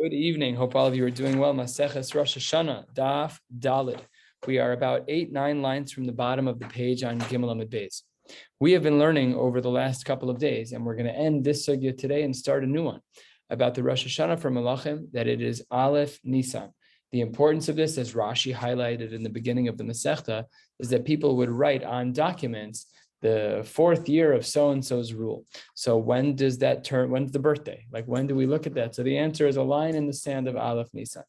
Good evening. Hope all of you are doing well. Maseches Rosh Hashana, Daf Dalid. We are about 8-9 lines from the bottom of the page on Gimel Amud Beis. We have been learning over the last couple of days, and we're going to end this sugya today and start a new one about the Rosh Hashana for Malachim, that it is Aleph Nisan. The importance of this, as Rashi highlighted in the beginning of the Masechta, is that people would write on documents the fourth year of so-and-so's rule. So when does that turn, when's the birthday? Like, when do we look at that? So the answer is a line in the sand of Aleph Nisan.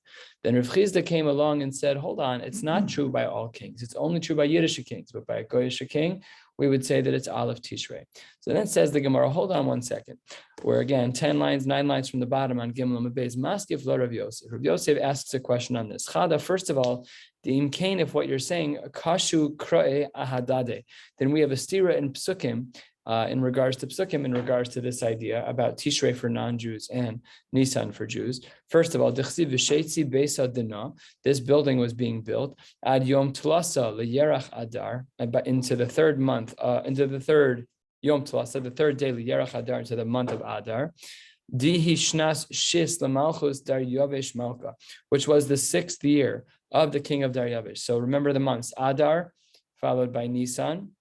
Then Rav Chizda came along and said, hold on, it's not true by all kings. It's only true by Yiddish kings, but by a Goyish king, we would say that it's Aleph Tishrei. So then says the Gemara, hold on one second. We're again 9 lines from the bottom on Gimel Amud Beis. Maskif lo Rav Yosef. Rav Yosef asks a question on this. Chada, first of all, the imkain, if what you're saying, kashu kroe ahadade, then we have a stira in psukim in regards to psukim, in regards to this idea about Tishrei for non-Jews and Nisan for Jews. First of all, dichsiv v'sheitzi beis hadina, this building was being built ad yom tlasa leyerach adar, into the third month, into the third yom tlasa, the third day leyerach adar, into the month of Adar. Dihi shnas shis lamalchus Daryavish malka, which was the 6th year of the king of Daryavish. So remember the months: Adar, followed by Nisan,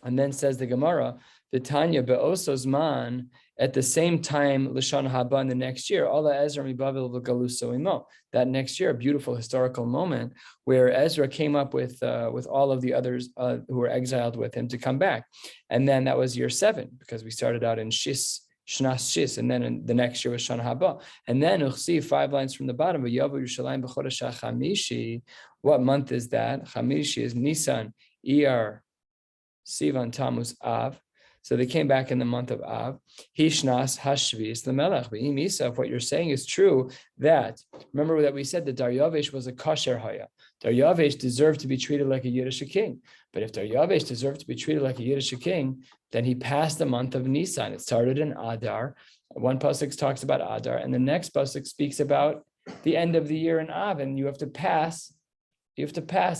and then says the Gemara, V'tanya be'osozman, at the same time Lashon Haba in the next year, Allah Ezra miBavel v'galuso imo. That next year, a beautiful historical moment where Ezra came up with all of the others who were exiled with him to come back, and then that was year 7 because we started out in Shis. Shnas Shis, and then in the next year was Shana Haba. And then you'll see 5 lines from the bottom, what month is that? Chamishi is Nisan, Iyar, Sivan, Tammuz, Av. So they came back in the month of Av. Hishnas Hashvis the Melech. If what you're saying is true, that remember that we said that Daryavish was a kosher haya. Daryavish deserved to be treated like a Yiddish king. But if Daryavish deserved to be treated like a Yiddish king, then he passed the month of Nisan. It started in Adar. One pasuk talks about Adar, and the next pasuk speaks about the end of the year in Av, and you have to pass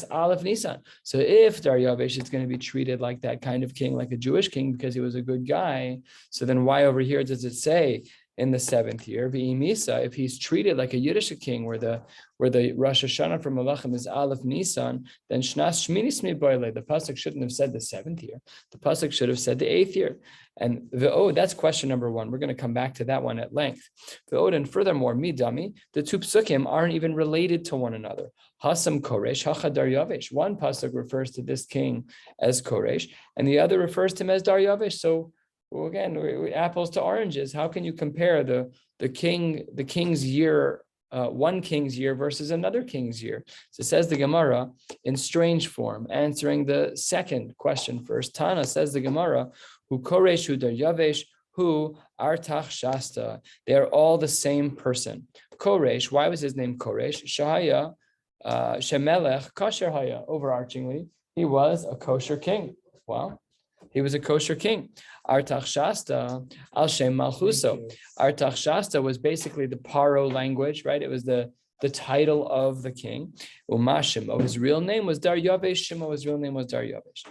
Aleph Nisan. So if Daryavish is going to be treated like that kind of king, like a Jewish king, because he was a good guy, so then why over here does it say in the 7th year, V'imisa, if he's treated like a Yiddish king, where the Rosh Hashana for Malachim is Aleph Nisan, then Shnas Shmini Smi Boile, the pasuk shouldn't have said the 7th year. The pasuk should have said the 8th year. And that's question number 1. We're going to come back to that one at length. And furthermore, Midami, the 2 psukim aren't even related to one another. Hasam Koresh, Hacha Daryavish. One pasuk refers to this king as Koresh, and the other refers to him as Daryavish. So again, apples to oranges. How can you compare the king's year, one king's year versus another king's year? So says the Gemara in strange form, answering the second question first. Tana, says the Gemara, who Koresh, who Daryavish, who Artach Shasta. They are all the same person. Koresh, why was his name Koresh? Shahaya, Shemelech, Kosher Haya. Overarchingly, he was a kosher king. Wow. He was a kosher king. Artach Shasta, Al Shem Malchuso. Artach Shasta was basically the Paro language, right? It was the title of the king. Umashimo, his real name was Daryavish. Shimo, his real name was Daryavish.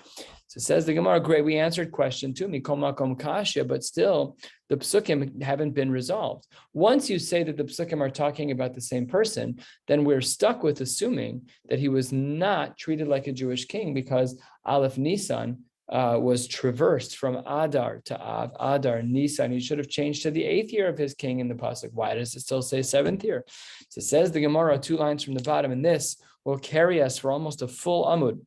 So says the Gemara, great, we answered question 2, Mikol Makom Kasha, but still the psukim haven't been resolved. Once you say that the psukim are talking about the same person, then we're stuck with assuming that he was not treated like a Jewish king, because Aleph Nisan was traversed from Adar to Av, Adar, Nisan. He should have changed to the 8th year of his king in the pasuk. Why does it still say 7th year? So it says the Gemara 2 lines from the bottom, and this will carry us for almost a full amud.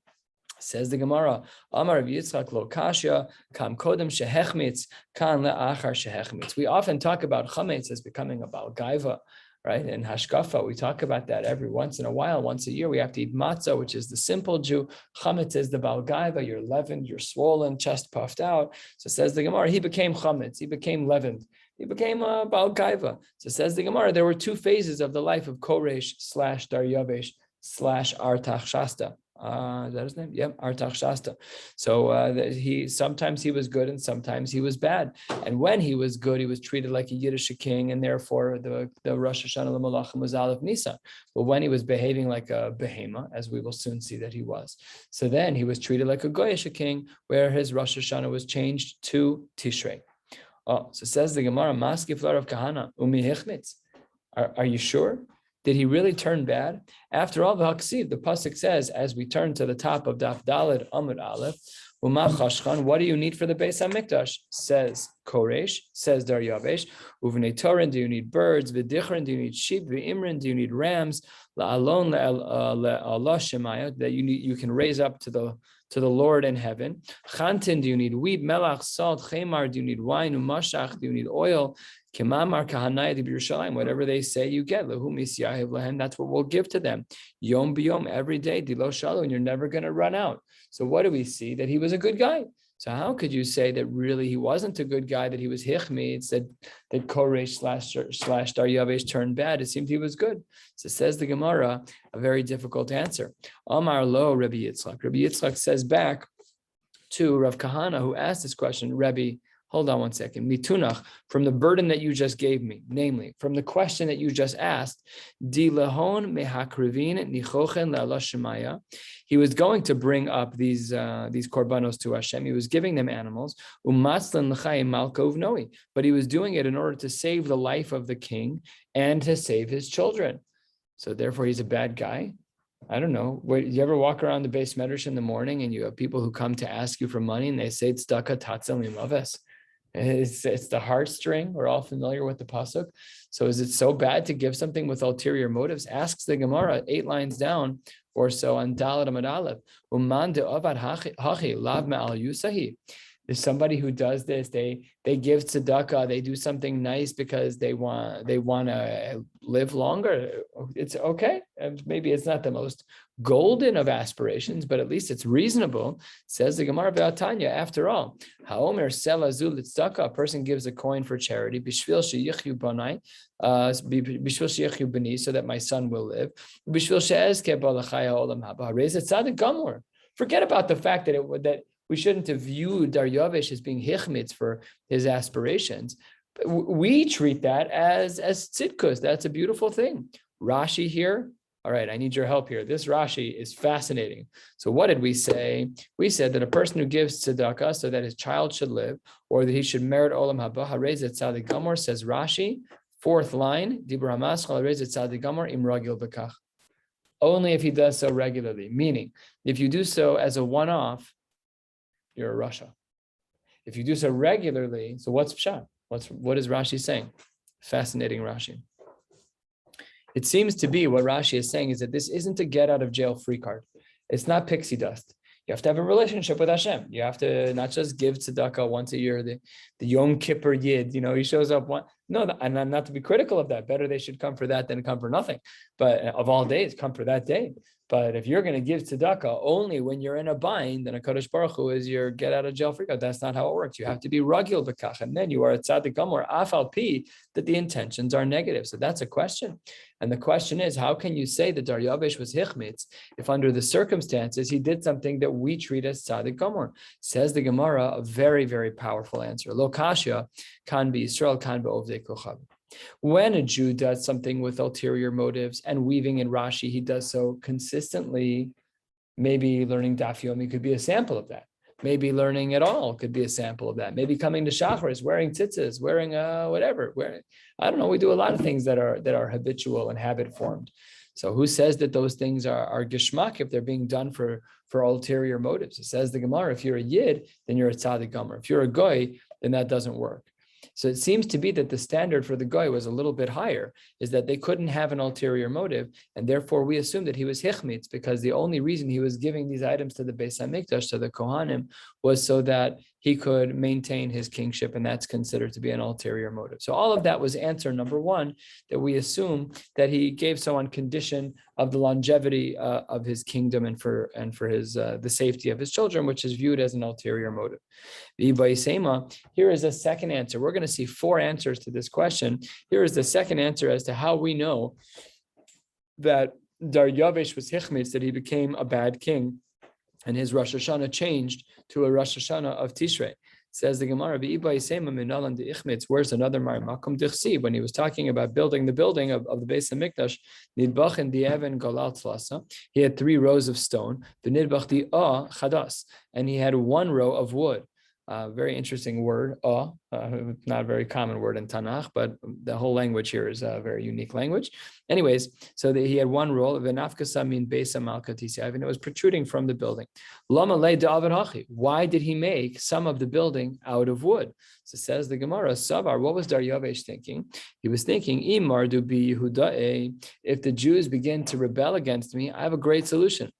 Says the Gemara, Amar Yitzchak lo kasha, kam kodem shehechmitz, kan le'achar shehechmitz. We often talk about chametz as becoming a balgaiva, right? In Hashkafa, we talk about that every once in a while. Once a year, we have to eat matzah, which is the simple Jew. Chametz is the balgaiva. You're leavened, you're swollen, chest puffed out. So says the Gemara, he became chametz, he became leavened. He became a balgaiva. So says the Gemara, there were 2 phases of the life of Koresh / Daryavish / Artach Shasta. Is that his name? Yep, Artach Shasta. So sometimes he was good and sometimes he was bad. And when he was good, he was treated like a Yiddish king, and therefore the Rosh Hashana L'Malachim was Aleph Nisan. But when he was behaving like a behema, as we will soon see that he was, so then he was treated like a Goyish king, where his Rosh Hashana was changed to Tishrei. So says the Gemara, Maskif Lar of Kahana, Umi Hichmitz. Are you sure? Did he really turn bad? After all, the pasuk says, as we turn to the top of Daf Daled Amud Aleph, what do you need for the Beis HaMikdash? Says Koresh, says Daryavesh. Uvnei Torin, do you need birds? V'dichrin, do you need sheep? V'imrin, do you need rams? La'alon le'Allah Shemaya, that you can raise up to the Lord in heaven. Chantin, do you need wheat? Melach, salt, chemar, do you need wine? Umashach, do you need oil? Kemamar kahanai di Yerushalayim, whatever they say, you get. Lehu misyahiv lehem, that's what we'll give to them. Yom b'yom, every day, dilo shalom, and you're never going to run out. So what do we see? That he was a good guy. So how could you say that really he wasn't a good guy, that he was hichmitz, that Koresh slash Daryavesh turned bad? It seemed he was good. So says the Gemara, a very difficult answer. Amar lo Rabbi Yitzchak. Rabbi Yitzchak says back to Rav Kahana, who asked this question, Rabbi, hold on one second. Mitunach, from the burden that you just gave me, namely, from the question that you just asked, di lehon mehakrivin nichochen le'Allah shemaya. He was going to bring up these korbanos to Hashem. He was giving them animals. Umatzlan l'chayim malko uvnoi. But he was doing it in order to save the life of the king and to save his children. So therefore, he's a bad guy. I don't know. You ever walk around the Beis Medrash in the morning and you have people who come to ask you for money and they say tzedakah tatzal mimaves? It's the heartstring. We're all familiar with the pasuk. So is it so bad to give something with ulterior motives? Asks the Gemara 8 lines down or so on Daled Amud Aleph. Uman de'avad hachi lav me'al yusahi. There's somebody who does this. They give tzedakah. They do something nice because they want to live longer. It's okay. Maybe it's not the most golden of aspirations, but at least it's reasonable. Says the Gemara B'Atanya. After all, haomer sela zul tzedakah. A person gives a coin for charity. Bishvil sheyichyu banai. Bishvil sheyichyu bani, so that my son will live. Bishvil she'ezke balachaya olam haba. Raise it tzaddik gamor. Forget about the fact that we shouldn't have viewed Daryavesh as being hichmitz for his aspirations. We treat that as tzidkus. That's a beautiful thing. Rashi here. All right, I need your help here. This Rashi is fascinating. So what did we say? We said that a person who gives tzedakah so that his child should live, or that he should merit olam haba, harez et tzadik gamor, says Rashi, 4th line, dibur hamaschal harez et tzadik gamor im ragil b'kach. Only if he does so regularly. Meaning, if you do so as a one-off, you're a Rasha. If you do so regularly, so what's pshat? What is Rashi saying? Fascinating Rashi. It seems to be what Rashi is saying is that this isn't a get out of jail free card. It's not pixie dust. You have to have a relationship with Hashem. You have to not just give tzedakah once a year, the Yom Kippur Yid, he shows up one. No, and not to be critical of that. Better they should come for that than come for nothing. But of all days, come for that day. But if you're going to give tzedakah only when you're in a bind, then a Kadosh Baruch Hu is your get out of jail free card. That's not how it works. You have to be ragil b'kach, and then you are a tzaddik gamor afal pi, that the intentions are negative. So that's a question. And the question is, how can you say that Daryavesh was hichmitz if under the circumstances he did something that we treat as tzaddik gamor? Says the Gemara, a very, very powerful answer. Lo kashya kan be Yisrael kan be ovdei kochav. When a Jew does something with ulterior motives, and weaving in Rashi, he does so consistently, maybe learning Daf Yomi could be a sample of that. Maybe learning at all could be a sample of that. Maybe coming to Shacharis, wearing tzitzis, wearing whatever. I don't know. We do a lot of things that are habitual and habit formed. So who says that those things are geshmak if they're being done for ulterior motives? It says the Gemara, if you're a yid, then you're a tzaddik gomer. If you're a goy, then that doesn't work. So it seems to be that the standard for the goy was a little bit higher, is that they couldn't have an ulterior motive, and therefore we assume that he was hichmitz, because the only reason he was giving these items to the Beis HaMikdash, to the Kohanim, was so that he could maintain his kingship, and that's considered to be an ulterior motive. So all of that was answer number one, that we assume that he gave so on condition of the longevity of his kingdom and for his the safety of his children, which is viewed as an ulterior motive. Here is a second answer. We're going to see 4 answers to this question. Here is the second answer as to how we know that Daryavesh was hichmitz, that he became a bad king, and his Rosh Hashana changed to a Rosh Hashana of Tishrei. Says the Gemara, where's another Makom Dichsi, when he was talking about building the building of the Beis HaMikdash, Nidbach and Dieven Galal Tlasa, he had 3 rows of stone, the Nidbach Chadas, and he had 1 row of wood. Very interesting word, not a very common word in Tanakh, but the whole language here is a very unique language. Anyways, so he had one rule, and it was protruding from the building. Why did he make some of the building out of wood? So says the Gemara, Savar, what was Daryavesh thinking? He was thinking, if the Jews begin to rebel against me, I have a great solution.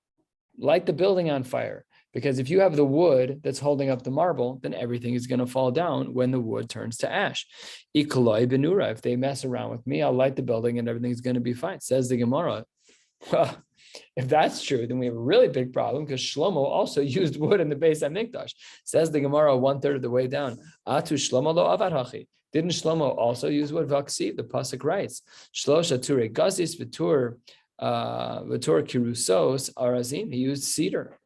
Light the building on fire. Because if you have the wood that's holding up the marble, then everything is going to fall down when the wood turns to ash. If they mess around with me, I'll light the building and everything's going to be fine. Says the Gemara. Well, if that's true, then we have a really big problem because Shlomo also used wood in the Beis HaMikdash. Says the Gemara 1/3 of the way down. Atu Shlomo lo avad hachi. Didn't Shlomo also use wood? Vaksiv, the pasuk writes, Shlosha ture gazis v'tur kirusos arazim. He used cedar.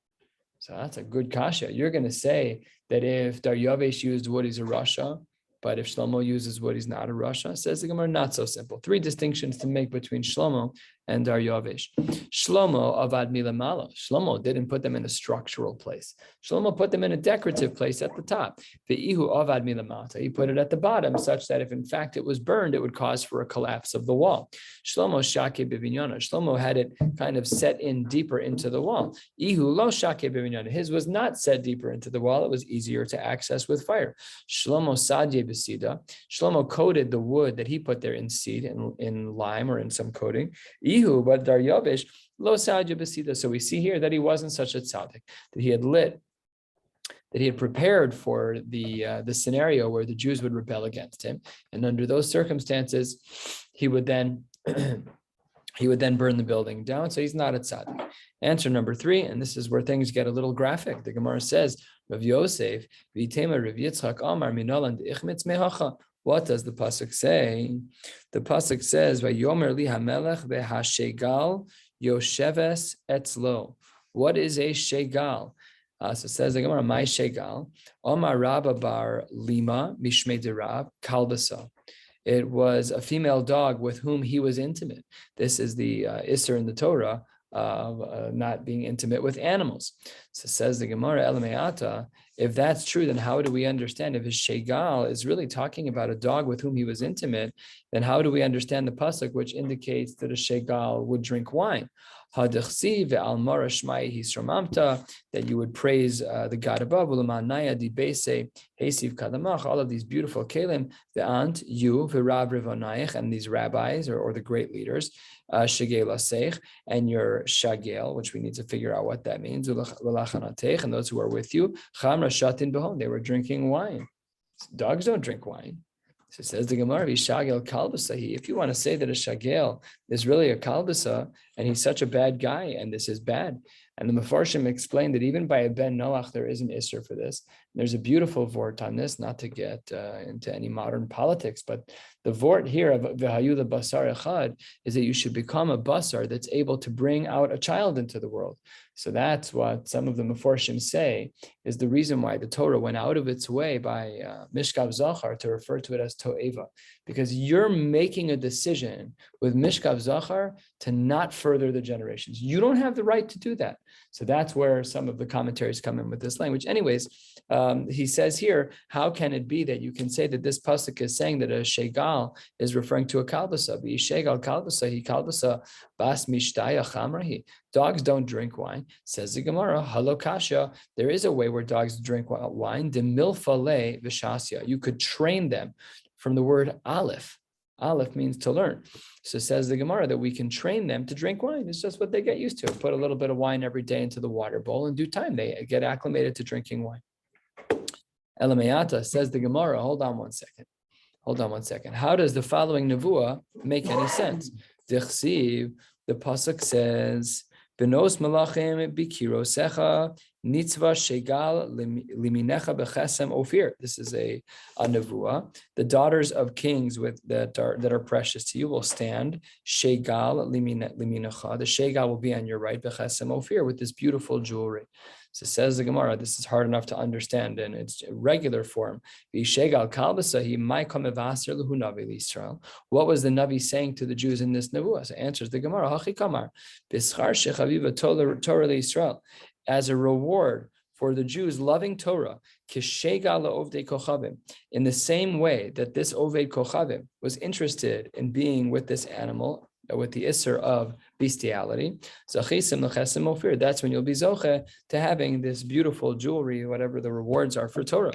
So that's a good kasha. You're going to say that if Daryavesh used wood, he's a Rasha, but if Shlomo uses wood, he's not a Rasha. Says the Gemara, not so simple. 3 distinctions to make between Shlomo and Daryavesh. Shlomo avad milamala. Shlomo didn't put them in a structural place. Shlomo put them in a decorative place at the top. Ve'ihu avad milamata. He put it at the bottom, such that if in fact it was burned, it would cause for a collapse of the wall. Shlomo shake bevinyana. Shlomo had it kind of set in deeper into the wall. Ihu lo shake bevinyana. His was not set deeper into the wall. It was easier to access with fire. Shlomo sadye besida. Shlomo coated the wood that he put there in seed, in lime or in some coating. Ihu, but Daryavesh lo sadye besida. So we see here that he wasn't such a tzaddik, that he had prepared for the scenario where the Jews would rebel against him, and under those circumstances, he would then burn the building down. So he's not a tzaddik. Answer number 3, and this is where things get a little graphic. The Gemara says, Rav Yosef v'itema Rav Yitzchak Amar minolan d'ichmitz mehacha. What does the pasuk say? The pasuk says, "Vayomer li hamelech v'hashegal yosheves etzlo." What is a shegal? So it says the Gemara, "My shegal, Omar Rabba bar lima mishmei derav kalbasa." It was a female dog with whom he was intimate. This is the Isser in the Torah of not being intimate with animals. So says the Gemara, Elameata, if that's true, then how do we understand if his shegal is really talking about a dog with whom he was intimate, then how do we understand the pasuk which indicates that a shegal would drink wine? That you would praise the God above, all of these beautiful kelim, the ant, you, and these rabbis or the great leaders, and your shagel, which we need to figure out what that means, and those who are with you, they were drinking wine. Dogs don't drink wine. So it says the Gemara, Shagel kalbasahi. If you want to say that a shagel is really a kalbasa and he's such a bad guy and this is bad, and the Mefarshim explained that even by a ben Noach there is an isser for this. And there's a beautiful vort on this, not to get into any modern politics, but the vort here of v'hayu the basar echad is that you should become a basar that's able to bring out a child into the world. So that's what some of the Mefarshim say is the reason why the Torah went out of its way by Mishkav Zachar to refer to it as To'eva, because you're making a decision with Mishkav Zachar to not further the generations. You don't have the right to do that. So that's where some of the commentaries come in with this language. Anyways, he says here, how can it be that you can say that this pasuk is saying that a shegal is referring to a kalbasa? Shegal kalbasa, he kalbasa bas mishtaya chamrahi. Dogs don't drink wine. Says the Gemara, halokasha, there is a way where dogs drink wine. De milfale v'shasya. You could train them from the word aleph. Aleph means to learn. So says the Gemara that we can train them to drink wine. It's just what they get used to. Put a little bit of wine every day into the water bowl. In due time, they get acclimated to drinking wine. Elamayata, says the Gemara, hold on one second. How does the following nevuah make any sense? Dichsiv, the pasuk says, Benos malachim bikirosecha nitzva shegal liminecha bechesem ofir. This is a nevuah. The daughters of kings that are precious to you will stand shegal liminecha. The shegal will be on your right bechesem ofir with this beautiful jewelry. So says the Gemara, this is hard enough to understand in its regular form. What was the Navi saying to the Jews in this nevuah? So answers the Gemara, as a reward for the Jews loving Torah, kishegal la'ovdei kochavim, in the same way that this oved kochavim was interested in being with this animal, with the isser of bestiality. Zachisim l'chesim ofir. That's when you'll be zoche to having this beautiful jewelry, whatever the rewards are for Torah.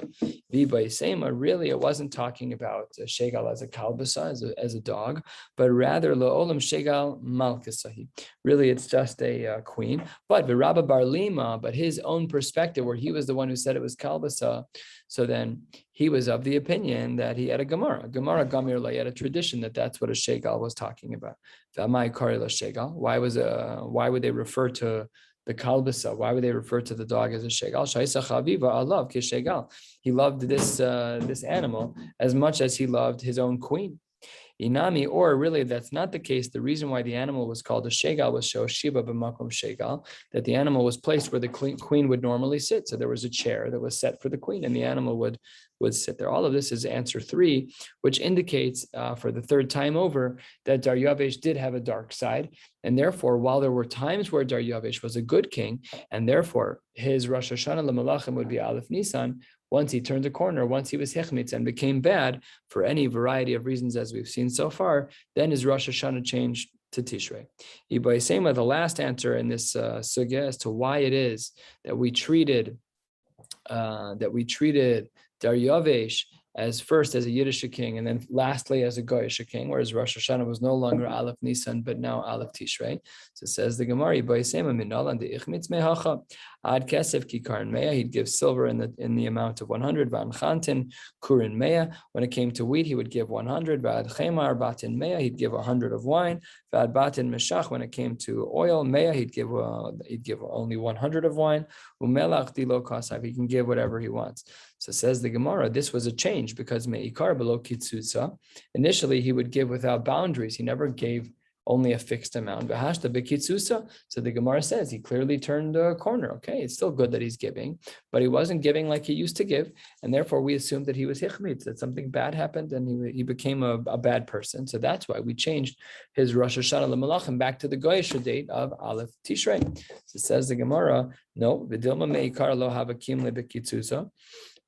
V'baisema, really, it wasn't talking about shegal as a kalbasa, as a dog, but rather la'olam shegal malkasahi. Really, it's just a queen. But v'Rabba bar Lima, but his own perspective, where he was the one who said it was kalbasa, so then he was of the opinion that he had a Gemara Gamir, he had a tradition that's what a shegal was talking about. Why would they refer to the kalbasa? Why would they refer to the dog as a shegal? He loved this animal as much as he loved his own queen. Inami, or really that's not the case. The reason why the animal was called a shegal was show shiba b'makom shegal, that the animal was placed where the queen would normally sit. So there was a chair that was set for the queen, and the animal would sit there. All of this is answer 3, which indicates for the third time over that Daryavesh did have a dark side, and therefore, while there were times where Daryavesh was a good king, and therefore his Rosh Hashana l'malachim would be Aleph Nisan, once he turned a corner, once he was hichmitz and became bad for any variety of reasons, as we've seen so far, then his Rosh Hashanah changed to Tishrei. Ibaisema, the last answer in this sugya as to why it is that we treated Daryavesh as first as a Yiddish king, and then lastly as a Goyish king, whereas Rosh Hashanah was no longer Aleph Nisan, but now Aleph Tishrei. So it says the Gemara, Ad kesef kikarin meya, he'd give silver in the amount of 100. Van chantin kurin meya, when it came to wheat, he would give 100. Vad chemar batin meya, he'd give 100 of wine. Vad batin meshach, when it came to oil meya, he'd give only 100 of wine. Umelach dilo kasav, he can give whatever he wants. So says the Gemara, this was a change because meikar below kitzutza. Initially, he would give without boundaries. He never gave only a fixed amount. V'hashta bekitzusa. So the Gemara says he clearly turned a corner. Okay, it's still good that he's giving, but he wasn't giving like he used to give, and therefore we assumed that he was hichmitz, that something bad happened, and he became a bad person. So that's why we changed his Rosh Hashanah l'malachim back to the Goyish date of Aleph Tishrei. So says the Gemara, no, v'dilma meikar lo havakim lebekitzusa.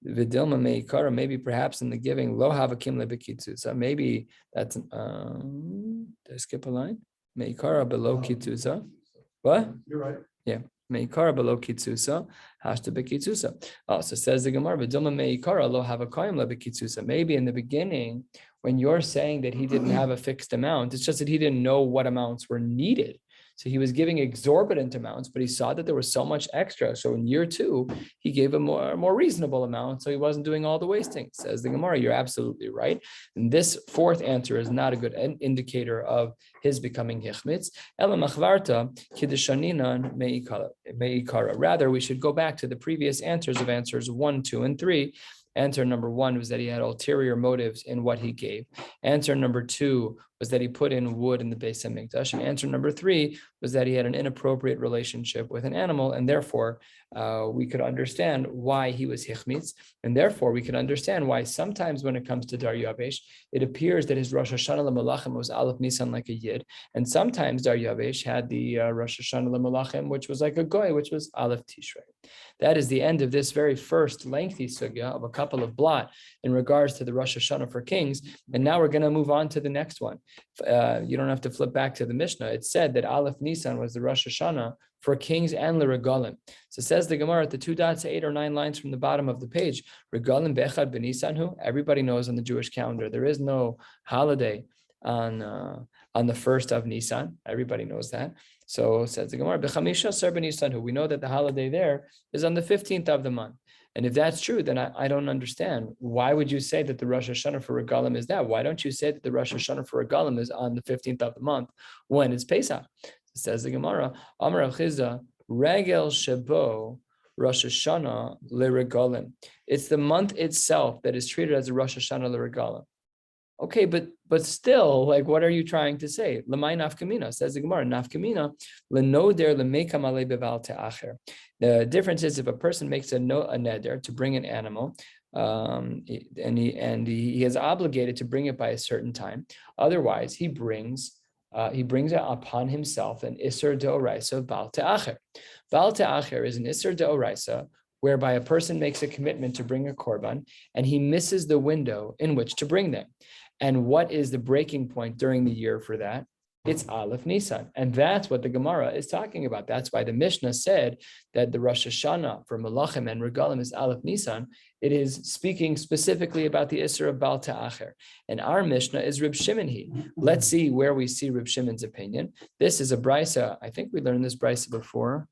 Vidilma meikara, maybe perhaps in the giving, lo havakim lebekitzusa. Maybe that's did I skip a line? Meikara below kitzusa. What? You're right. Yeah. Meikara below kitzusa, hashta bekitzusa. Oh, so says the Gemara, vidilma meikara lo havakayim lebekitzusa. Maybe in the beginning, when you're saying that he didn't have a fixed amount, it's just that he didn't know what amounts were needed. So he was giving exorbitant amounts, but he saw that there was so much extra. So in year 2, he gave a more reasonable amount. So he wasn't doing all the wasting. Says the Gemara, you're absolutely right. And this fourth answer is not a good indicator of his becoming hichmitz. Ela machvarta kiddeshaninan meikara. Rather, we should go back to the previous answers of answers 1, 2, and 3. Answer number 1 was that he had ulterior motives in what he gave. Answer number 2 was that he put in wood in the Beis HaMikdash. And answer number 3 was that he had an inappropriate relationship with an animal, and therefore we could understand why he was hichmitz, and therefore we could understand why sometimes when it comes to Daryavesh, it appears that his Rosh Hashanah l'malachim was Aleph Nisan like a Yid, and sometimes Daryavesh had the Rosh Hashanah l'malachim, which was like a Goy, which was Aleph Tishrei. That is the end of this very first lengthy sugya of a couple of blot in regards to the Rosh Hashanah for kings. And now we're going to move on to the next one. You don't have to flip back to the Mishnah. It said that Aleph Nisan was the Rosh Hashanah for kings and l'regalim. So says the Gemara at the 2 dots, 8 or 9 lines from the bottom of the page. Regalim bechad b'Nisanhu. Everybody knows on the Jewish calendar there is no holiday on the 1st of Nisan. Everybody knows that. So says the Gemara, b'chamisha ser b'Nisanhu. We know that the holiday there is on the 15th of the month. And if that's true, then I don't understand. Why would you say that the Rosh Hashanah for Regalim is that? Why don't you say that the Rosh Hashanah for Regalim is on the 15th of the month when it's Pesach? It says the Gemara, Amar Achiza, Regel Shebo Rosh Hashanah LeRegalim. It's the month itself that is treated as a Rosh Hashanah LeRegalim. Okay, but still, like, what are you trying to say? Lamai nafkamina, says the Gemara, nafkamina, lenoder lemekam ale beval te'acher. The difference is if a person makes a neder to bring an animal, and he is obligated to bring it by a certain time. Otherwise, he brings it upon himself an iser deoraisa val te'acher. Val te'acher is an iser deoraisa whereby a person makes a commitment to bring a korban and he misses the window in which to bring them. And what is the breaking point during the year for that? It's Aleph Nisan. And that's what the Gemara is talking about. That's why the Mishnah said that the Rosh Hashana for Malachim and Regalim is Aleph Nisan. It is speaking specifically about the Isser of Baal Ta'acher. And our Mishnah is Reb Shimon. Let's see where we see Reb Shimon's opinion. This is a brisa. I think we learned this brisa before.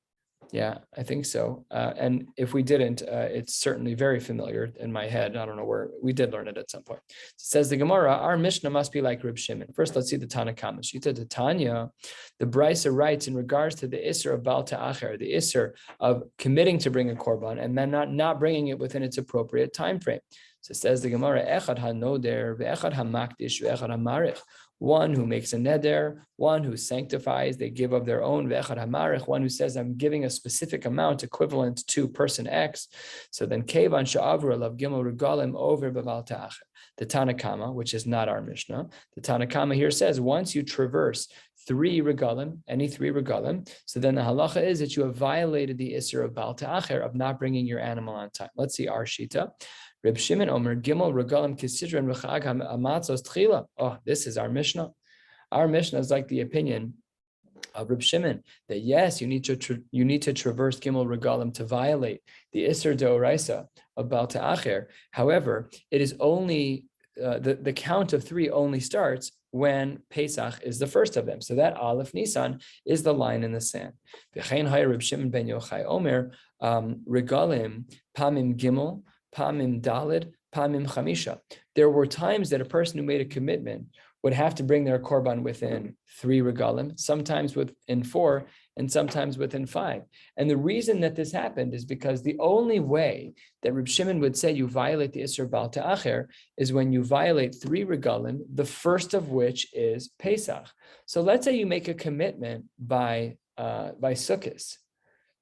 Yeah, I think so. And if we didn't, it's certainly very familiar in my head. I don't know where we did learn it at some point. It says the Gemara, our Mishnah must be like Reb Shimon. First, let's see the Tana Kama. Shita de Tanya, the Brisa writes in regards to the Isser of Baal Ta'acher, the Isser of committing to bring a korban and then not bringing it within its appropriate time frame. So it says the Gemara, Echad hanoder ve'echad hamakdish ve'echad hamarich. One who makes a neder, one who sanctifies, they give of their own, ve'echad hamarich, one who says, I'm giving a specific amount equivalent to person X. So then, kevan sha'avru alav gimel regalim over b'val ta'acher. The Tana Kama, which is not our Mishnah, the Tana Kama here says, once you traverse 3 regalim, any 3 regalim, so then the halacha is that you have violated the Isser of Baal Ta'acher, of not bringing your animal on time. Let's see our Shita. Reb Shimon Omer Gimel Regalim Kisidron V'Chag Hamatzos Tchila. Oh, this is our Mishnah. Our Mishnah is like the opinion of Reb Shimon that yes, you need to traverse Gimel Regalim to violate the Isser Deoraisa of Baal Ta'acher. However, it is only the count of 3 only starts when Pesach is the first of them. So that Aleph Nisan is the line in the sand. V'chein hay Reb Shimon ben Yochai Omer Regalim Pamim Gimel Pamim Dalid, Pamim Chamisha. There were times that a person who made a commitment would have to bring their korban within 3 regalim, sometimes within 4, and sometimes within 5. And the reason that this happened is because the only way that Reb Shimon would say you violate the Isser Baal Ta'acher is when you violate 3 regalim, the first of which is Pesach. So let's say you make a commitment by Sukkot.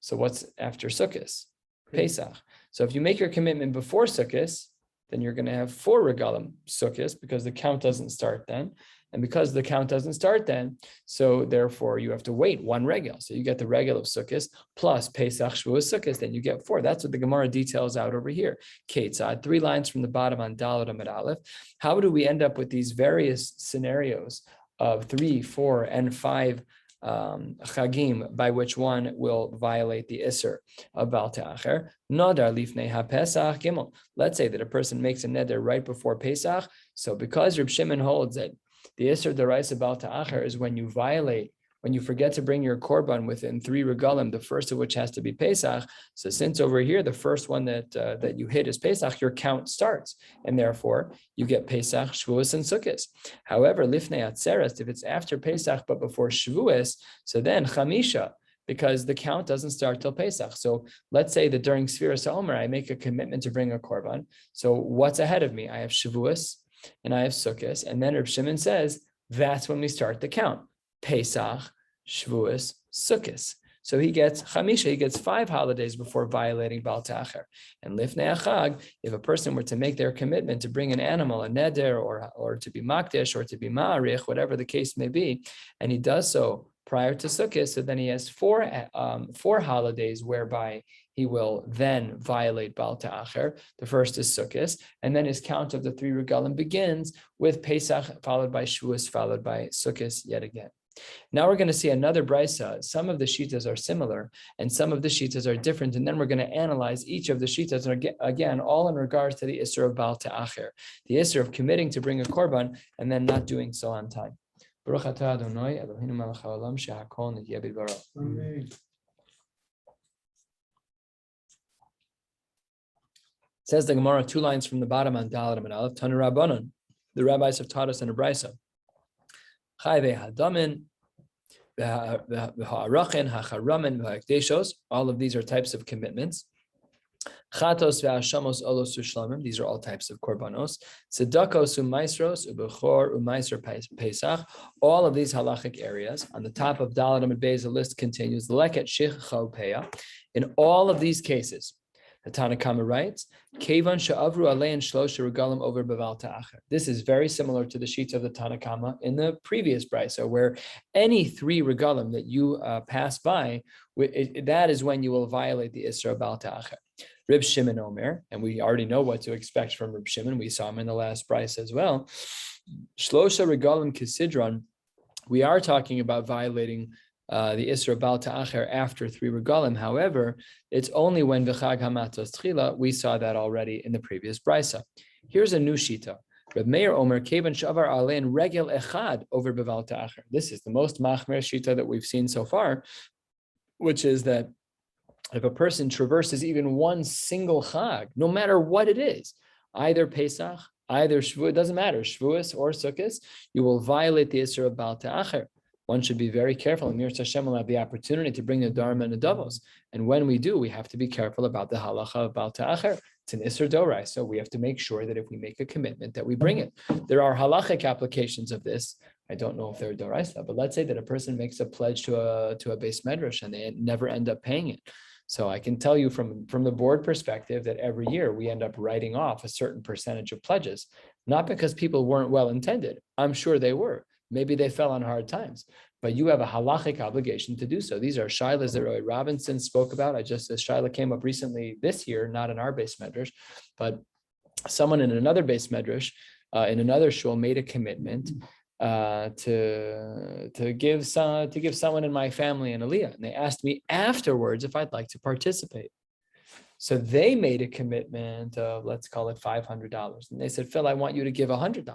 So what's after Sukkot? Pesach. So if you make your commitment before Sukkot, then you're going to have 4 regalim Sukkot because the count doesn't start then. And because the count doesn't start then, so therefore you have to wait 1 regel. So you get the regel of Sukkot plus Pesach, Shavuos, Sukkot, then you get 4. That's what the Gemara details out over here. Ketzad, 3 lines from the bottom on Daled Amud Aleph. How do we end up with these various scenarios of 3, 4, and 5 chagim by which one will violate the Isser of Baal Ta'acher? Nadar lifnei ha-Pesach gimel. Let's say that a person makes a neder right before Pesach. So because Reb Shimon holds that the Isser deraisa Baal Ta'acher is when you violate, when you forget to bring your korban within 3 regalim, the first of which has to be Pesach. So since over here, the first one that you hit is Pesach, your count starts. And therefore, you get Pesach, Shavuos, and Sukkot. However, Lifnei Atzeres, if it's after Pesach but before Shavuos, so then Chamisha, because the count doesn't start till Pesach. So let's say that during Sfiras HaOmer, I make a commitment to bring a korban. So what's ahead of me? I have Shavuos and I have Sukkot. And then Reb Shimon says, that's when we start the count. Pesach, Shavuos, Sukkot. So he gets Chamisha, he gets 5 holidays before violating Baal Ta'acher. And Lifnei Achag, if a person were to make their commitment to bring an animal, a neder, or to be makdish, or to be ma'arich, whatever the case may be, and he does so prior to Sukkot, so then he has 4 holidays whereby he will then violate Baal Ta'acher. The first is Sukkot, and then his count of the 3 regalim begins with Pesach, followed by Shavuos, followed by Sukkot yet again. Now we're going to see another brisa. Some of the shitas are similar and some of the shitas are different. And then we're going to analyze each of the shitas, again, all in regards to the Isser of Baal Ta'acher, the Isser of committing to bring a korban and then not doing so on time. Baruch atah Adonai Eloheinu melech haolam shehakol nitiyeh bidbaro. Amen. Says the Gemara, 2 lines from the bottom on Daled Amud Aleph, Tanu Rabbanon. The rabbis have taught us in a brisa. All of these are types of commitments. These are all types of korbanos. All of these halachic areas. On the top of Daled Amud Beis, the list continues. In all of these cases, the Tana Kama writes, Kevan sha'avru alein shlosha regalim over Baal Ta'acher. This is very similar to the sheets of the Tana Kama in the previous brisa, where any 3 regalim that you pass by, that is when you will violate the Isra Baal Ta'acher. Reb Shimon Omer, and we already know what to expect from Reb Shimon. We saw him in the last price as well. Shlosha regalim kisidron. We are talking about violating the Isra Bal Ta'acher after 3 regalim. However, it's only when V'chag Hamatzos Tchila. We saw that already in the previous brisa. Here's a new shita. Reb Meir Omer Kevan Shavar Alein Regel Echad over Beval Ta'acher. This is the most machmer shita that we've seen so far, which is that if a person traverses even one single chag, no matter what it is, either Pesach, either Shavuot, it doesn't matter, Shavuos or Sukkos, you will violate the Isra of Bal Ta'acher. One should be very careful. Amir Hashem will have the opportunity to bring the Dharma and the Davos. And when we do, we have to be careful about the halacha of Bal Ta'acher. It's an Isra Dorai, so we have to make sure that if we make a commitment that we bring it. There are halachic applications of this. I don't know if they're Doraisa, but let's say that a person makes a pledge to a base medrash and they never end up paying it. So I can tell you from the board perspective that every year we end up writing off a certain percentage of pledges, not because people weren't well intended. I'm sure they were. Maybe they fell on hard times, but you have a halachic obligation to do so. These are shilas that Roy Robinson spoke about. This shilah came up recently this year, not in our base medrash, but someone in another base medrash, in another shul, made a commitment to give someone in my family an aliyah, and they asked me afterwards if I'd like to participate. So they made a commitment of, let's call it $500, and they said, Phil, I want you to give $100.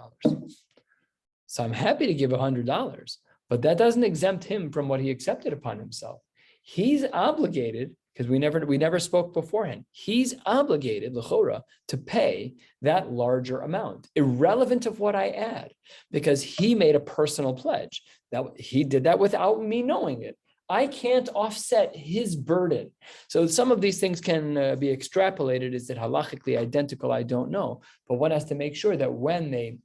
So I'm happy to give $100, but that doesn't exempt him from what he accepted upon himself. He's obligated, because we never spoke beforehand. He's obligated, l'chora, to pay that larger amount, irrelevant of what I add, because he made a personal pledge. That he did that without me knowing it. I can't offset his burden. So some of these things can be extrapolated. Is it halachically identical? I don't know. But one has to make sure that when they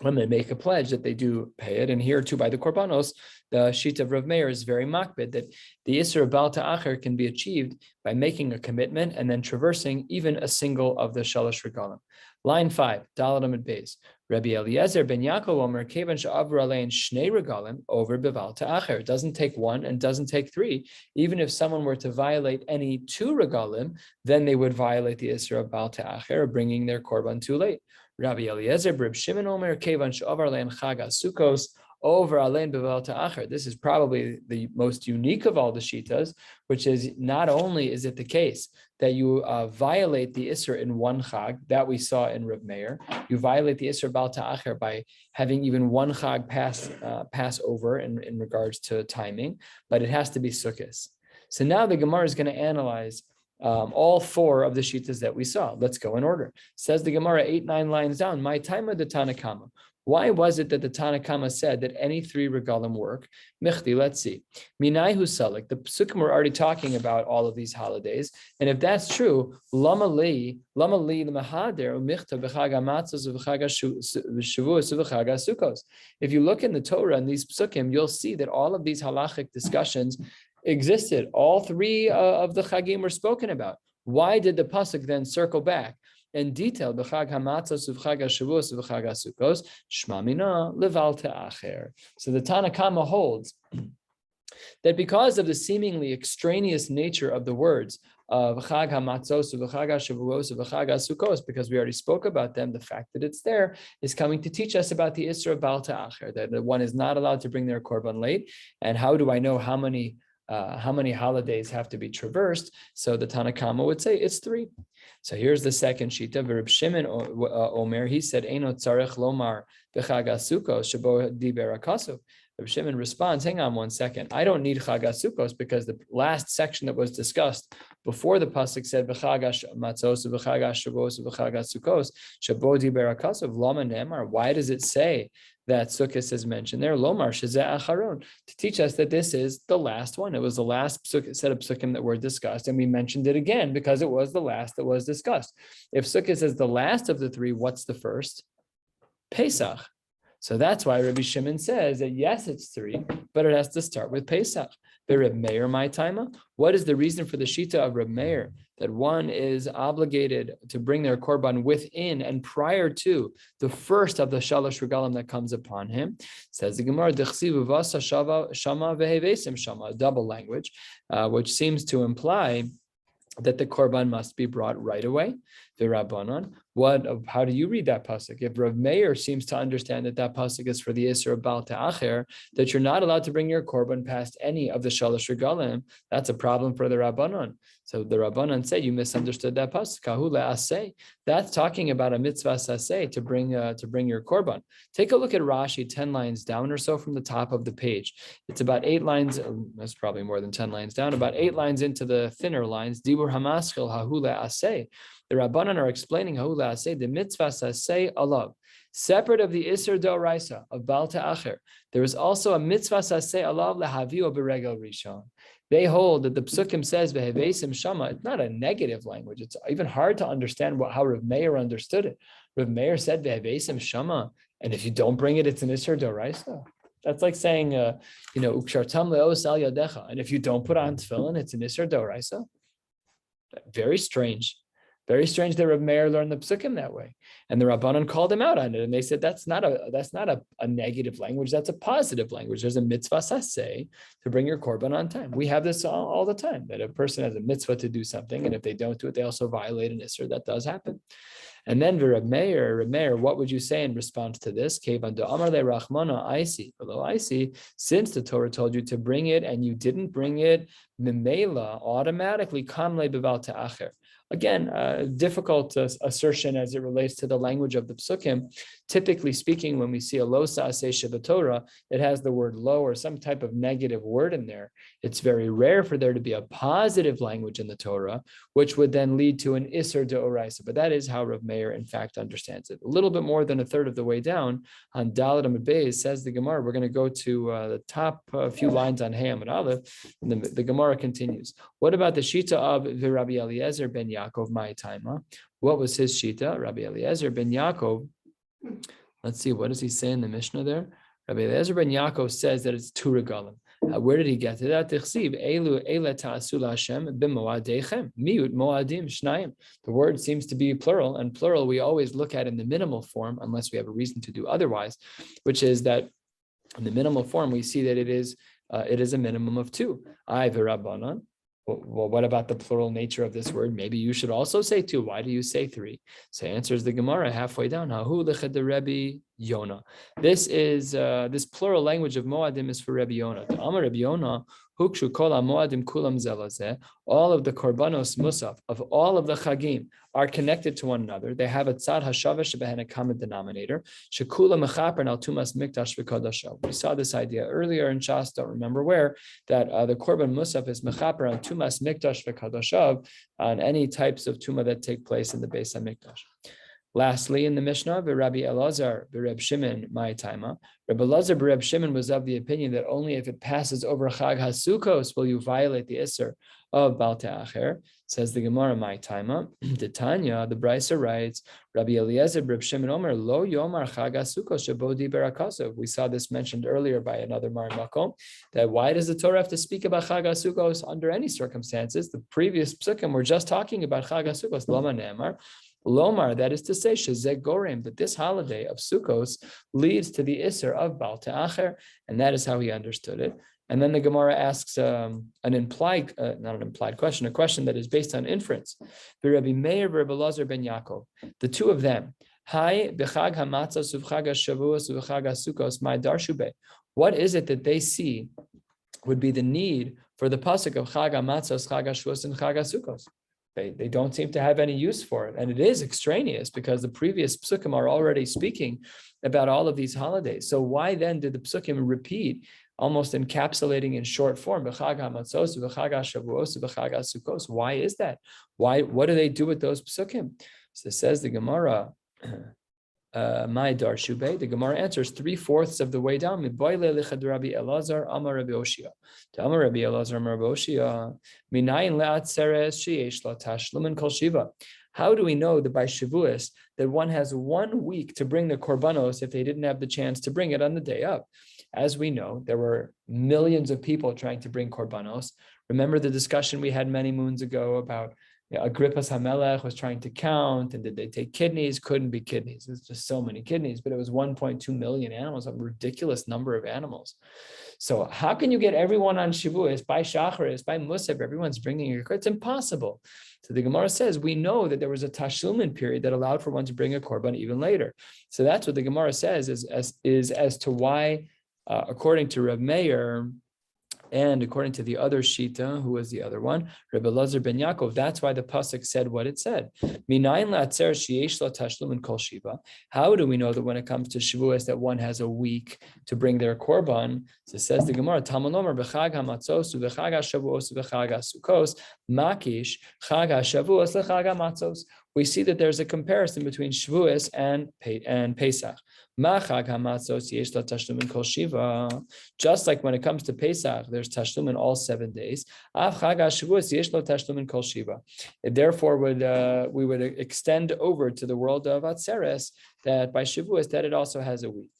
make a pledge that they do pay it. And here too, by the korbanos, the sheet of Rav Meir is very makbid that the Isra Bal Ta'acher can be achieved by making a commitment and then traversing even a single of the Shalosh Regalim. Line 5, Dalet Amud Beis. Rabbi Eliezer ben Yaakov Omer Kevan she'avru alein shnei regalim over Beval Ta'acher. It doesn't take 1 and doesn't take 3. Even if someone were to violate any 2 regalim, then they would violate the Isra of Bal Ta'acher, bringing their korban too late. Rabbi Eliezer, Reb Shimon Omer, Kevan she'avar alein chag Sukkos over alein beval ta'acher. This is probably the most unique of all the shitas, which is not only is it the case that you violate the Isser in one chag that we saw in Reb Meir, you violate the Isser Bal Ta'acher by having even one chag pass over in regards to timing, but it has to be Sukkos. So now the Gemara is going to analyze all 4 of the shitas that we saw. Let's go in order. Says the Gemara 8-9 lines down, my time of the Tanakama. Why was it that the Tanakama said that any 3 regalim work? Michti, let's see. Minai Husalik, the Psukim were already talking about all of these holidays. And if that's true, Lama li l'mahader u'michta v'chag hamatzos v'chag shavuos v'chag sukkos. If you look in the Torah and these Psukim, you'll see that all of these halachic discussions existed. All 3 of the chagim were spoken about. Why did the pasuk then circle back and detail b'chag hamatzos v'chag shavuos v'chag sukkos shma mina leval ta'acher? So the Tanakama holds that because of the seemingly extraneous nature of the words of Chag HaMatzos, V'Chag HaShavuos, V'Chag HaSukkos, because we already spoke about them, the fact that it's there is coming to teach us about the Isra Bal Ta'acher, that one is not allowed to bring their korban late. And how do I know how many holidays have to be traversed? So the Tanakama would say it's 3. So here's the second shita. Reb Shimon Omer, he said, Eino tzarech lomar b'chag HaSukkos shebo diber HaKasuv. Reb Shimon responds, hang on one second. I don't need Chag HaSukkos because the last section that was discussed before the pasuk said B'chag HaMatzos, B'chag HaShavuos, B'chag HaSukkos, Shabo Diber HaKasuv, Lama Nemar. Why does it say that Sukkos is mentioned there? Lomar Shezeh Acharon, to teach us that this is the last one. It was the last set of psukim that were discussed, and we mentioned it again because it was the last that was discussed. If Sukkos is the last of the 3, what's the first? Pesach. So that's why Rabbi Shimon says that yes, it's 3, but it has to start with Pesach. But Reb Meir, my taima, what is the reason for the shita of Reb Meir that one is obligated to bring their korban within and prior to the first of the shalosh regalim that comes upon him? Says the Gemara, Dechsiv v'vasa shama vehevesim shama, a double language, which seems to imply that the korban must be brought right away. The Rabbanon. How do you read that pasuk? If Rav Meir seems to understand that pasuk is for the Isser of Baal Ta'acher, that you're not allowed to bring your korban past any of the Shalosh Regalim, that's a problem for the Rabbanon. So the Rabbanon say you misunderstood that pasuk. Kahu le'aseh. That's talking about a mitzvah saseh to bring your korban. Take a look at Rashi 10 lines down or so from the top of the page. It's about 8 lines. That's probably more than 10 lines down. About 8 lines into the thinner lines. Dibur hamaschil hahu le'aseh. The Rabbanan are explaining hahu le'aseh the mitzvah saseh alav. Separate of the Isser Doraisa of Baal Ta'acher, there is also a mitzvah saseh alav lehavio beregel rishon. They hold that the psukim says vehevesim shama. It's not a negative language. It's even hard to understand how Rav Meir understood it. Rav Meir said vehevesim shama, and if you don't bring it, it's an Isser Doraisa. That's like saying, ukshartam leos al yadecha, and if you don't put on tefillin, it's an Isser Doraisa. Very strange. Very strange that Rav Meir learned the psukim that way, and the Rabbanan called him out on it, and they said that's not a negative language. That's a positive language. There's a mitzvah saseh to bring your korban on time. We have this all the time, that a person has a mitzvah to do something, and if they don't do it, they also violate an isser. That does happen. And then Rav Meir, what would you say in response to this? Since the Torah told you to bring it and you didn't bring it, mimela automatically kamle beval ta'acher. Again, a difficult assertion as it relates to the language of the psukim. Typically speaking, when we see a lo sa'aseh shebetorah, it has the word lo or some type of negative word in there. It's very rare for there to be a positive language in the Torah, which would then lead to an isser deoraisa. But that is how Rav Meir, in fact, understands it. A little bit more than a third of the way down, on Dalet Amud Beis, says the Gemara. We're going to go to the top few lines on Hey Amud Aleph, and the Gemara continues. What about the Shita of Rabbi Eliezer ben Yaakov Ma'itaima? What was his Shita? Rabbi Eliezer ben Yaakov. Let's see, what does he say in the Mishnah there? Rabbi Eliezer ben Yaakov says that it's 2 regalim. Where did he get to that? The word seems to be plural, and plural we always look at in the minimal form, unless we have a reason to do otherwise, which is that in the minimal form we see that it is a minimum of 2. Well, what about the plural nature of this word? Maybe you should also say 2. Why do you say 3? So answers the Gemara halfway down. Rabbi Yonah. This plural language of Moadim is for Rabbi Yonah. The Amar Rabbi Yonah, Hukshu kol Moadim kulam zelazeh. All of the korbanos musaf of all of the chagim are connected to one another. They have a tzad hashava shebehen a common denominator. Shekula mechaper al tumas mikdash v'kodashav. We saw this idea earlier in Shas, don't remember where, that the korban musaf is mechaper on tumas mikdash v'kodashav, on any types of tuma that take place in the Beis HaMikdash. Lastly, in the Mishnah, Rabbi Elazar b'Reb Shimon Ma'itaima, Rabbi Elazar b'Reb Shimon was of the opinion that only if it passes over Chag HaSukkos will you violate the Isser of Baal Ta'acher. Says the Gemara Ma'itaima. The Tanya, the Brisa writes, Rabbi Eliezer b'Reb Shimon Omer lo yomar Chag HaSukkos shebo diber HaKosov. We saw this mentioned earlier by another Mar Makom, that why does the Torah have to speak about Chag HaSukkos under any circumstances? The previous psukim were just talking about Chag HaSukkos. Lama ne'amar. Lomar, that is to say, Shezek Gorem, that this holiday of Sukkos leads to the Isser of Baal Ta'acher, and that is how he understood it. And then the Gemara asks not an implied question, a question that is based on inference. Rabbi Meir, Rabbi Elazar ben Yaakov, the two of them, Hai b'chag hamatzos uv'chag hashavuos uv'chag hasukos my darshube. What is it that they see would be the need for the pasuk of chag hamatzos, chag hashavuos, and chag hasukos? They don't seem to have any use for it. And it is extraneous because the previous psukim are already speaking about all of these holidays. So why then did the psukim repeat, almost encapsulating in short form, b'chag hamatzos, b'chag hashavuos, b'chag hasukos? Why is that? What do they do with those psukim? So it says the Gemara, my darshube, the Gemara answers 3/4 of the way down. Rabbi Elazar Amar Rabbi Oshia. To Amar Rabbi Elazar Amar Rabbi Oshia, minayin le'atzeres sheyesh la tashlumin kol shiva. How do we know that by Shavuos that one has 1 week to bring the korbanos if they didn't have the chance to bring it on the day of? As we know, there were millions of people trying to bring korbanos. Remember the discussion we had many moons ago about Agrippas Hamelech was trying to count, and did they take kidneys? Couldn't be kidneys. It's just so many kidneys, but it was 1.2 million animals, a ridiculous number of animals. So how can you get everyone on Shavuos by Shacharis, by Musaf? Everyone's bringing a korban. It's impossible. So the Gemara says, we know that there was a Tashlumin period that allowed for one to bring a korban even later. So that's what the Gemara says is as to why, according to Reb Meir, and according to the other Shita, who was the other one, Rabbi Lazar ben Yaakov, that's why the pasuk said what it said. How do we know that when it comes to Shavuos that one has a week to bring their korban? So it says the Gemara, Talmud b'chag hamatzos u'b'chag haShavuos u'b'chag haSukkos makish chag haShavuos l'chag hamatzos. We see that there's a comparison between Shavuos and Pesach. Just like when it comes to Pesach, there's Tashlum in all 7 days. Therefore, we would extend over to the world of Atzeres that by Shavuos that it also has a week.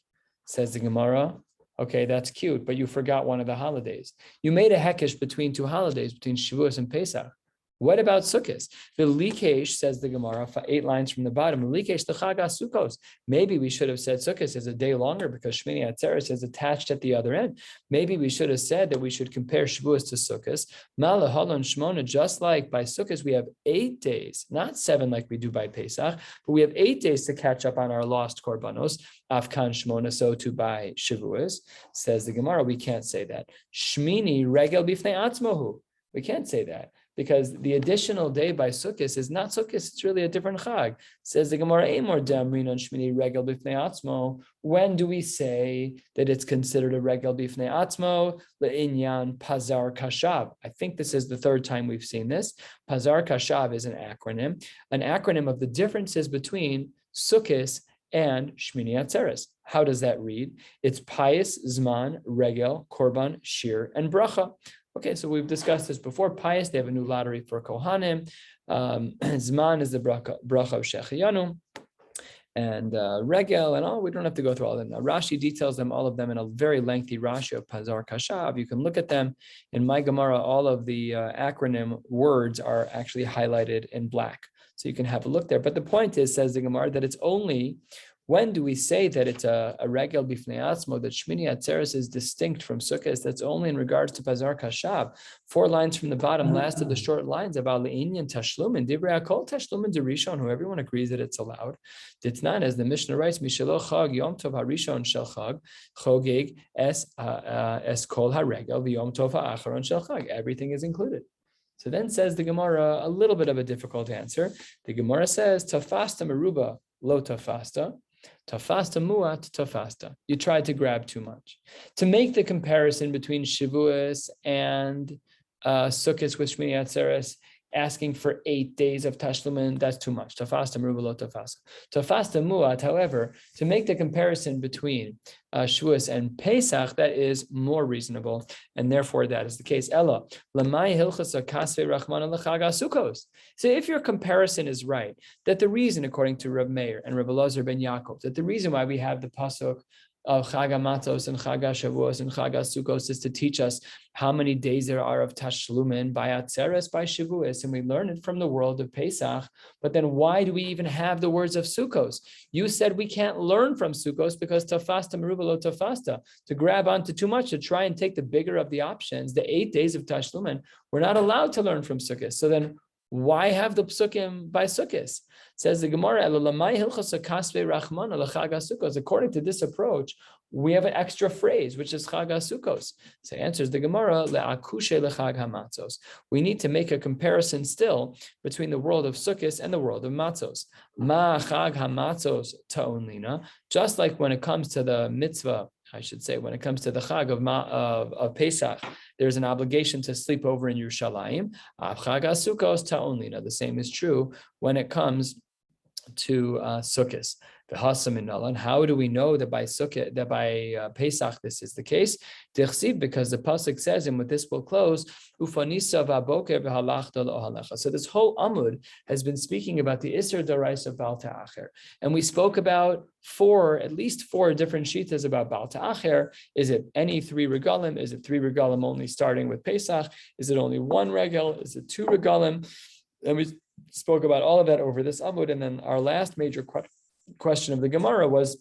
Says the Gemara. Okay, that's cute, but you forgot one of the holidays. You made a hekesh between two holidays, between Shavuos and Pesach. What about Sukkot? The Likesh, says the Gemara, 8 lines from the bottom. Likesh l'chag Sukkos. Maybe we should have said Sukkot is a day longer because Shmini Atzeres is attached at the other end. Maybe we should have said that we should compare Shavuos to Sukkot. Mala halon shmona, just like by Sukkot we have 8 days, not 7 like we do by Pesach, but we have 8 days to catch up on our lost korbanos. Afkan shmona, so too by Shavuos. Says the Gemara, we can't say that. Shmini regel bifnei atzmohu. We can't say that, because the additional day by Sukkot is not Sukkot, it's really a different chag. Says the Gemara, Shmini regel bifnei atzmo. When do we say that it's considered a regel bifnei atzmo? Le'inyan pazar kashav. I think this is the 3rd time we've seen this. Pazar kashav is an acronym of the differences between Sukkot and Shmini Atzeres. How does that read? It's pious, zman, regel, korban, shiur, and bracha. Okay, so we've discussed this before. Pious, they have a new lottery for Kohanim. Zman is the bracha of Shechiyanu. And regel and all, we don't have to go through all of them. Now, Rashi details them, all of them, in a very lengthy Rashi of Pazar Kashav. You can look at them. In my Gemara, all of the acronym words are actually highlighted in black. So you can have a look there. But the point is, says the Gemara, that it's only, when do we say that it's a regel bifnei atzmo, that Shmini Atzeres is distinct from Sukkot? That's only in regards to Pazar Kashav. 4 lines from the bottom, last of the short lines about Le'inyan Tashlumin, Divrei Akol Tashlumin Derishon, who everyone agrees that it's allowed. Ditnan, as the Mishnah writes, Mishelo Chag Yom Tov HaRishon Shel Chag, Chogeg Es Kol HaRegel V'Yom Tov HaAcharon Shel Chag. Everything is included. So then says the Gemara, a little bit of a difficult answer. The Gemara says, Tafasta Meruba Lo Tafasta. Tafasta muat tafasta. You tried to grab too much. To make the comparison between Shavuos and Sukkot with Shmini Atzeres, asking for 8 days of Tashlumin, that's too much. Tafasta meruba lo tafasta. Tafasta muat, however, to make the comparison between Shavuos and Pesach, that is more reasonable, and therefore that is the case. Ella, lamai hilchasa kasvei rachmana l'chaga sukkos. So if your comparison is right, that the reason, according to Reb Meir and Rabbi Lazar ben Yaakov, that the reason why we have the pasuk of Chag HaMatzos and Chag HaShavuos and Chag HaSukkos is to teach us how many days there are of Tashlumin by Atzeres, by Shavuos, and we learn it from the world of Pesach. But then why do we even have the words of Sukkos? You said we can't learn from Sukkos because Tafasta Meruba Lo Tafasta, to grab onto too much, to try and take the bigger of the options, the 8 days of Tashlumin, we're not allowed to learn from Sukkos. So then why have the psukim by Sukkos? Says the Gemara, according to this approach, we have an extra phrase, which is Chag HaSukkos. So answers the Gemara, we need to make a comparison still between the world of Sukkos and the world of Matzos. Ma Chag HaMatzos ta'onlina, just like when it comes to the mitzvah, I should say, when it comes to the Chag of Pesach, there's an obligation to sleep over in Yerushalayim. Chag HaSukkos ta'onlina. The same is true when it comes to Sukkos. And how do we know that by Sukkot, that by Pesach this is the case? Because the pasuk says, and with this we'll close, Ufanisa v'aboker v'halachta l'ohalecha. So this whole Amud has been speaking about the Isser D'Oraisa of Baal Ta'acher, and we spoke about at least four different shitas about Baal Ta'acher. Is it any 3 regalim? Is it 3 regalim only starting with Pesach? Is it only 1 regel? Is it 2 regalim? And we spoke about all of that over this Amud. And then our last major question of the Gemara was,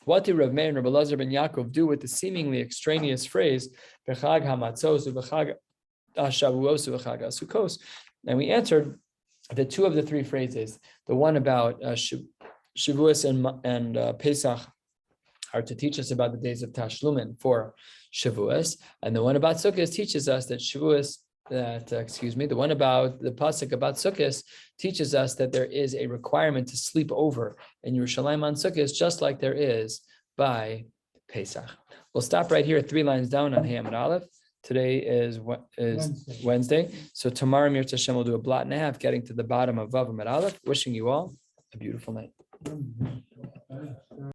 what do Rav Meir and Rabbi Elazar ben Yaakov do with the seemingly extraneous phrase B'chag hamatzos u'b'chag Shavuos u'b'chag Sukkos? And we answered that two of the three phrases, the one about Shavuos and Pesach, are to teach us about the days of Tashlumin for Shavuos, and the one about Sukkot teaches us that the one about the pasuk about Sukkot teaches us that there is a requirement to sleep over in Yerushalayim on Sukkot, just like there is by Pesach. We'll stop right here, 3 lines down on Ham and Aleph. Today is Wednesday. So tomorrow, Mir Tashem, will do a blot and a half, getting to the bottom of Vav and Aleph. Wishing you all a beautiful night.